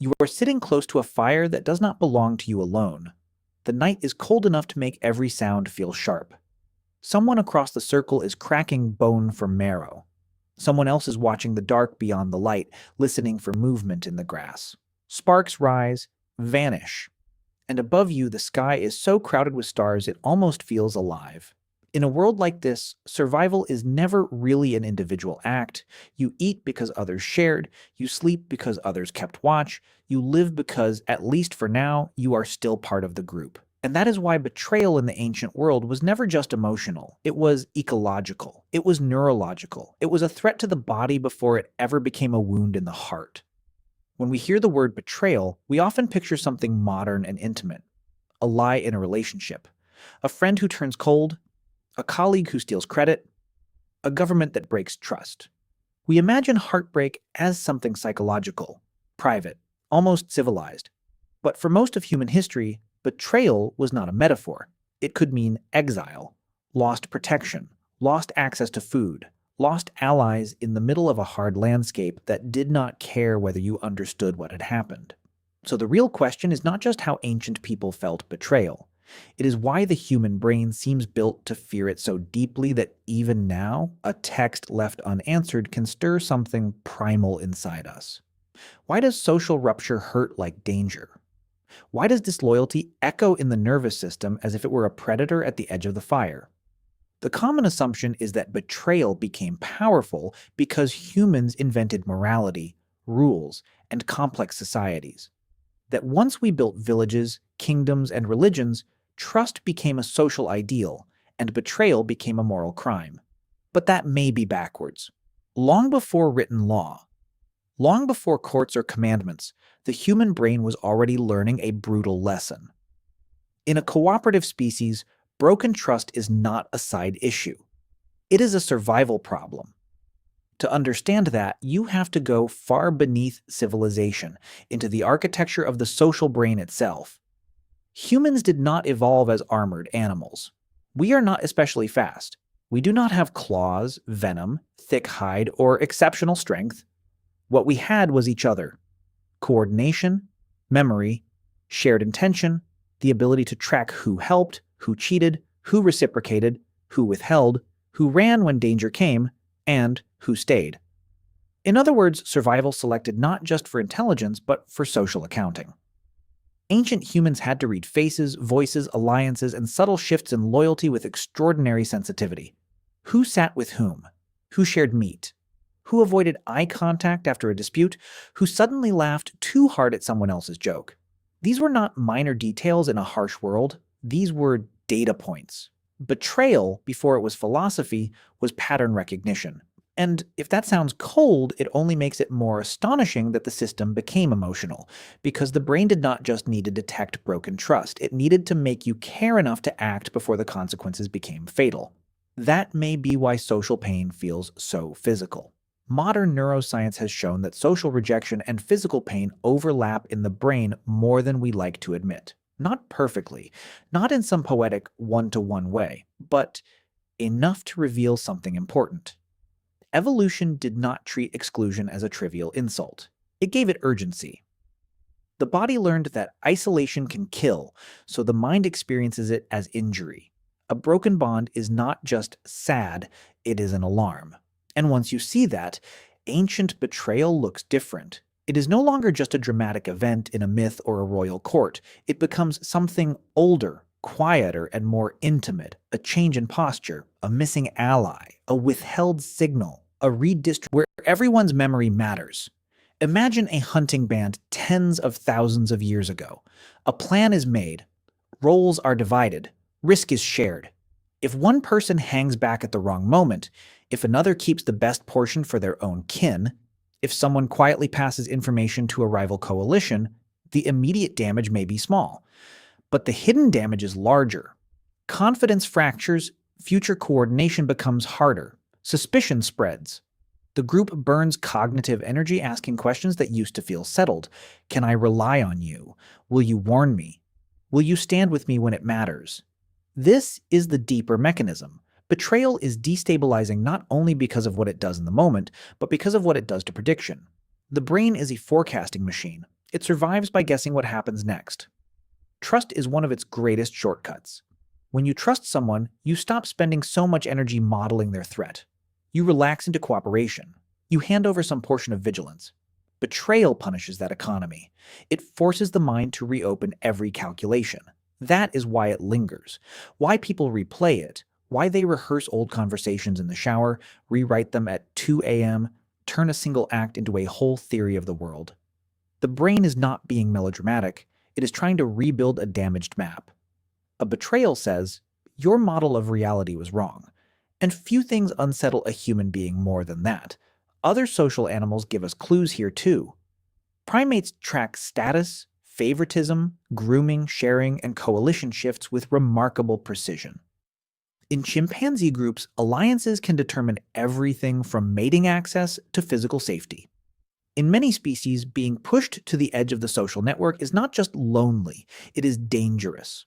You are sitting close to a fire that does not belong to you alone. The night is cold enough to make every sound feel sharp. Someone across the circle is cracking bone for marrow. Someone else is watching the dark beyond the light, listening for movement in the grass. Sparks rise, vanish, and above you the sky is so crowded with stars it almost feels alive. In a world like this, survival is never really an individual act. You eat because others shared, you sleep because others kept watch, you live because, at least for now, you are still part of the group. And that is why betrayal in the ancient world was never just emotional. It was ecological. It was neurological. It was a threat to the body before it ever became a wound in the heart. When we hear the word betrayal, we often picture something modern and intimate. A lie in a relationship. A friend who turns cold. A colleague who steals credit. A government that breaks trust. We imagine heartbreak as something psychological, private, almost civilized. But for most of human history, betrayal was not a metaphor. It could mean exile, lost protection, lost access to food, lost allies in the middle of a hard landscape that did not care whether you understood what had happened. So the real question is not just how ancient people felt betrayal. It is why the human brain seems built to fear it so deeply that even now, a text left unanswered can stir something primal inside us. Why does social rupture hurt like danger? Why does disloyalty echo in the nervous system as if it were a predator at the edge of the fire? The common assumption is that betrayal became powerful because humans invented morality, rules, and complex societies. That once we built villages, kingdoms, and religions, trust became a social ideal, and betrayal became a moral crime. But that may be backwards. Long before written law, long before courts or commandments, the human brain was already learning a brutal lesson. In a cooperative species, broken trust is not a side issue. It is a survival problem. To understand that, you have to go far beneath civilization, into the architecture of the social brain itself. Humans did not evolve as armored animals. We are not especially fast. We do not have claws, venom, thick hide, or exceptional strength. What we had was each other. Coordination, memory, shared intention, the ability to track who helped, who cheated, who reciprocated, who withheld, who ran when danger came, and who stayed. In other words, survival selected not just for intelligence, but for social accounting. Ancient humans had to read faces, voices, alliances, and subtle shifts in loyalty with extraordinary sensitivity. Who sat with whom? Who shared meat? Who avoided eye contact after a dispute? Who suddenly laughed too hard at someone else's joke? These were not minor details in a harsh world. These were data points. Betrayal, before it was philosophy, was pattern recognition. And if that sounds cold, it only makes it more astonishing that the system became emotional, because the brain did not just need to detect broken trust, it needed to make you care enough to act before the consequences became fatal. That may be why social pain feels so physical. Modern neuroscience has shown that social rejection and physical pain overlap in the brain more than we like to admit. Not perfectly, not in some poetic one-to-one way, but enough to reveal something important. Evolution did not treat exclusion as a trivial insult. It gave it urgency. The body learned that isolation can kill, so the mind experiences it as injury. A broken bond is not just sad, it is an alarm. And once you see that, ancient betrayal looks different. It is no longer just a dramatic event in a myth or a royal court. It becomes something older, quieter, and more intimate, a change in posture, a missing ally, a withheld signal, a redistribution where everyone's memory matters. Imagine a hunting band tens of thousands of years ago. A plan is made, roles are divided, risk is shared. If one person hangs back at the wrong moment, if another keeps the best portion for their own kin, if someone quietly passes information to a rival coalition, the immediate damage may be small. But the hidden damage is larger. Confidence fractures, future coordination becomes harder, suspicion spreads. The group burns cognitive energy asking questions that used to feel settled. Can I rely on you? Will you warn me? Will you stand with me when it matters? This is the deeper mechanism. Betrayal is destabilizing not only because of what it does in the moment, but because of what it does to prediction. The brain is a forecasting machine. It survives by guessing what happens next. Trust is one of its greatest shortcuts. When you trust someone, you stop spending so much energy modeling their threat. You relax into cooperation. You hand over some portion of vigilance. Betrayal punishes that economy. It forces the mind to reopen every calculation. That is why it lingers, why people replay it, why they rehearse old conversations in the shower, rewrite them at 2 a.m., turn a single act into a whole theory of the world. The brain is not being melodramatic, it is trying to rebuild a damaged map. A betrayal says, your model of reality was wrong. And few things unsettle a human being more than that. Other social animals give us clues here too. Primates track status, favoritism, grooming, sharing, and coalition shifts with remarkable precision. In chimpanzee groups, alliances can determine everything from mating access to physical safety. In many species, being pushed to the edge of the social network is not just lonely, it is dangerous.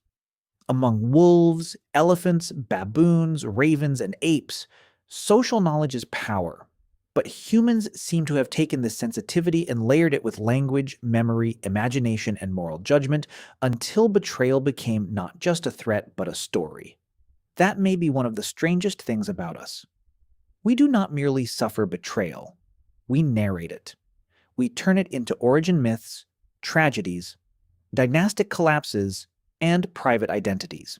Among wolves, elephants, baboons, ravens, and apes, social knowledge is power. But humans seem to have taken this sensitivity and layered it with language, memory, imagination, and moral judgment until betrayal became not just a threat, but a story. That may be one of the strangest things about us. We do not merely suffer betrayal, we narrate it. We turn it into origin myths, tragedies, dynastic collapses, and private identities.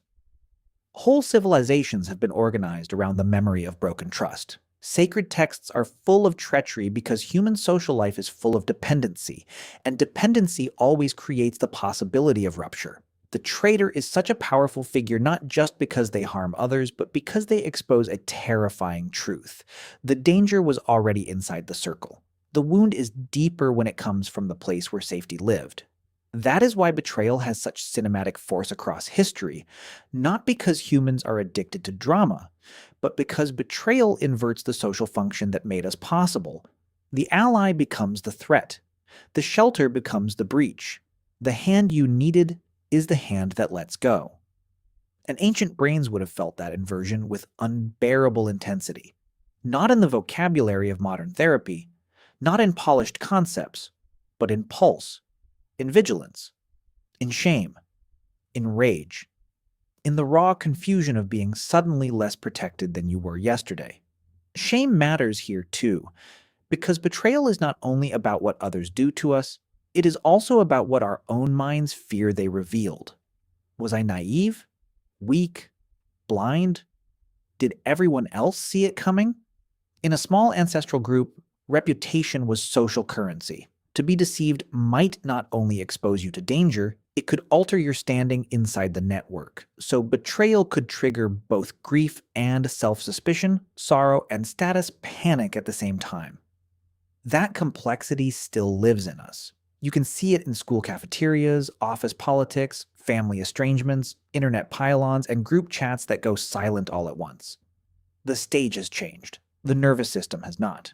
Whole civilizations have been organized around the memory of broken trust. Sacred texts are full of treachery because human social life is full of dependency, and dependency always creates the possibility of rupture. The traitor is such a powerful figure not just because they harm others, but because they expose a terrifying truth. The danger was already inside the circle. The wound is deeper when it comes from the place where safety lived. That is why betrayal has such cinematic force across history, not because humans are addicted to drama, but because betrayal inverts the social function that made us possible. The ally becomes the threat. The shelter becomes the breach. The hand you needed is the hand that lets go. And ancient brains would have felt that inversion with unbearable intensity. Not in the vocabulary of modern therapy, not in polished concepts, but in pulse, in vigilance, in shame, in rage, in the raw confusion of being suddenly less protected than you were yesterday. Shame matters here too, because betrayal is not only about what others do to us, it is also about what our own minds fear they revealed. Was I naive? Weak? Blind? Did everyone else see it coming? In a small ancestral group, reputation was social currency. To be deceived might not only expose you to danger, it could alter your standing inside the network. So betrayal could trigger both grief and self-suspicion, sorrow, and status panic at the same time. That complexity still lives in us. You can see it in school cafeterias, office politics, family estrangements, internet pylons, and group chats that go silent all at once. The stage has changed. The nervous system has not.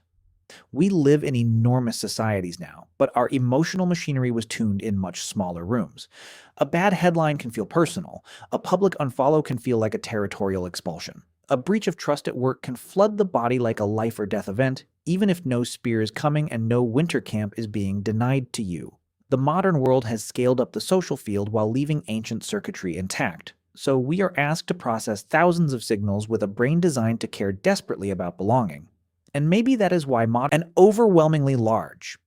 We live in enormous societies now, but our emotional machinery was tuned in much smaller rooms. A bad headline can feel personal. A public unfollow can feel like a territorial expulsion. A breach of trust at work can flood the body like a life or death event, even if no spear is coming and no winter camp is being denied to you. The modern world has scaled up the social field while leaving ancient circuitry intact. So we are asked to process thousands of signals with a brain designed to care desperately about belonging. And maybe that is why modern and overwhelmingly large.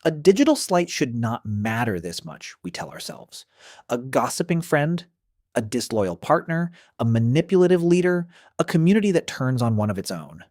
A digital slight should not matter this much, we tell ourselves. A gossiping friend, a disloyal partner, a manipulative leader, a community that turns on one of its own.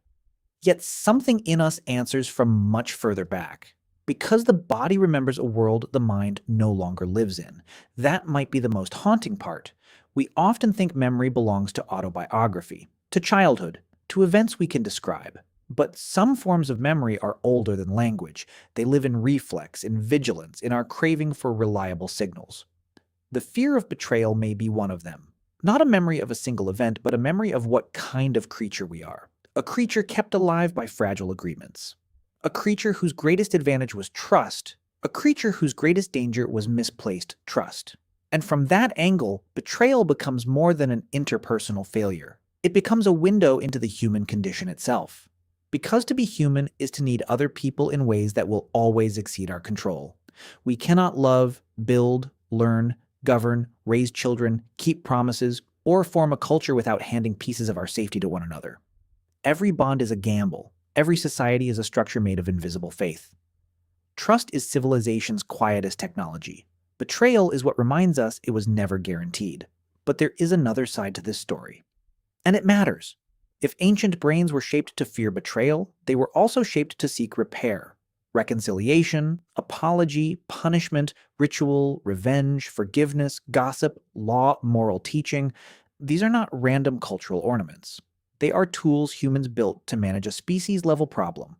Yet something in us answers from much further back. Because the body remembers a world the mind no longer lives in. That might be the most haunting part. We often think memory belongs to autobiography, to childhood, to events we can describe. But some forms of memory are older than language. They live in reflex, in vigilance, in our craving for reliable signals. The fear of betrayal may be one of them. Not a memory of a single event, but a memory of what kind of creature we are. A creature kept alive by fragile agreements. A creature whose greatest advantage was trust. A creature whose greatest danger was misplaced trust. And from that angle, betrayal becomes more than an interpersonal failure. It becomes a window into the human condition itself. Because to be human is to need other people in ways that will always exceed our control. We cannot love, build, learn, govern, raise children, keep promises, or form a culture without handing pieces of our safety to one another. Every bond is a gamble. Every society is a structure made of invisible faith. Trust is civilization's quietest technology. Betrayal is what reminds us it was never guaranteed. But there is another side to this story. And it matters. If ancient brains were shaped to fear betrayal, they were also shaped to seek repair. Reconciliation, apology, punishment, ritual, revenge, forgiveness, gossip, law, moral teaching, these are not random cultural ornaments. They are tools humans built to manage a species-level problem.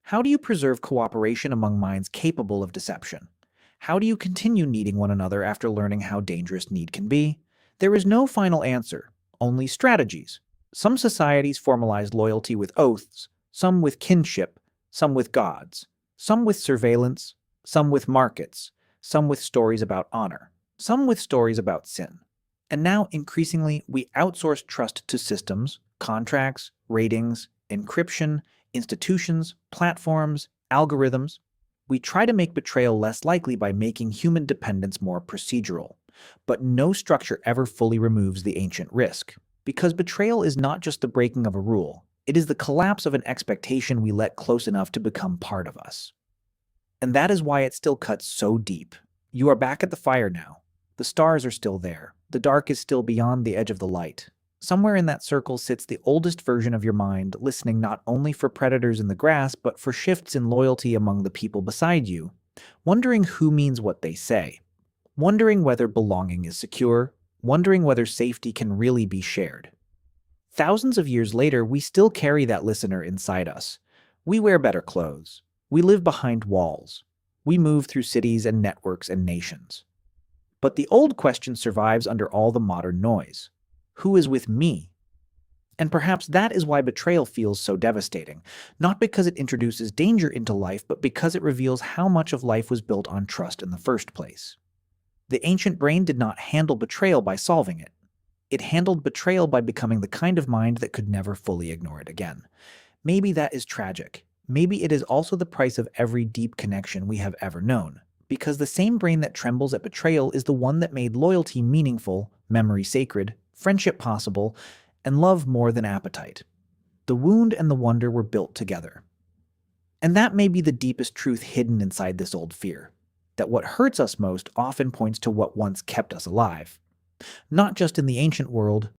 How do you preserve cooperation among minds capable of deception? How do you continue needing one another after learning how dangerous need can be? There is no final answer, only strategies. Some societies formalize loyalty with oaths, some with kinship, some with gods, some with surveillance, some with markets, some with stories about honor, some with stories about sin. And now, increasingly, we outsource trust to systems, contracts, ratings, encryption, institutions, platforms, algorithms. We try to make betrayal less likely by making human dependence more procedural. But no structure ever fully removes the ancient risk. Because betrayal is not just the breaking of a rule, it is the collapse of an expectation we let close enough to become part of us. And that is why it still cuts so deep. You are back at the fire now. The stars are still there. The dark is still beyond the edge of the light. Somewhere in that circle sits the oldest version of your mind, listening not only for predators in the grass, but for shifts in loyalty among the people beside you, wondering who means what they say, wondering whether belonging is secure, wondering whether safety can really be shared. Thousands of years later, we still carry that listener inside us. We wear better clothes. We live behind walls. We move through cities and networks and nations. But the old question survives under all the modern noise. Who is with me? And perhaps that is why betrayal feels so devastating, not because it introduces danger into life, but because it reveals how much of life was built on trust in the first place. The ancient brain did not handle betrayal by solving it. It handled betrayal by becoming the kind of mind that could never fully ignore it again. Maybe that is tragic. Maybe it is also the price of every deep connection we have ever known. Because the same brain that trembles at betrayal is the one that made loyalty meaningful, memory sacred, friendship possible, and love more than appetite. The wound and the wonder were built together. And that may be the deepest truth hidden inside this old fear, that what hurts us most often points to what once kept us alive. Not just in the ancient world,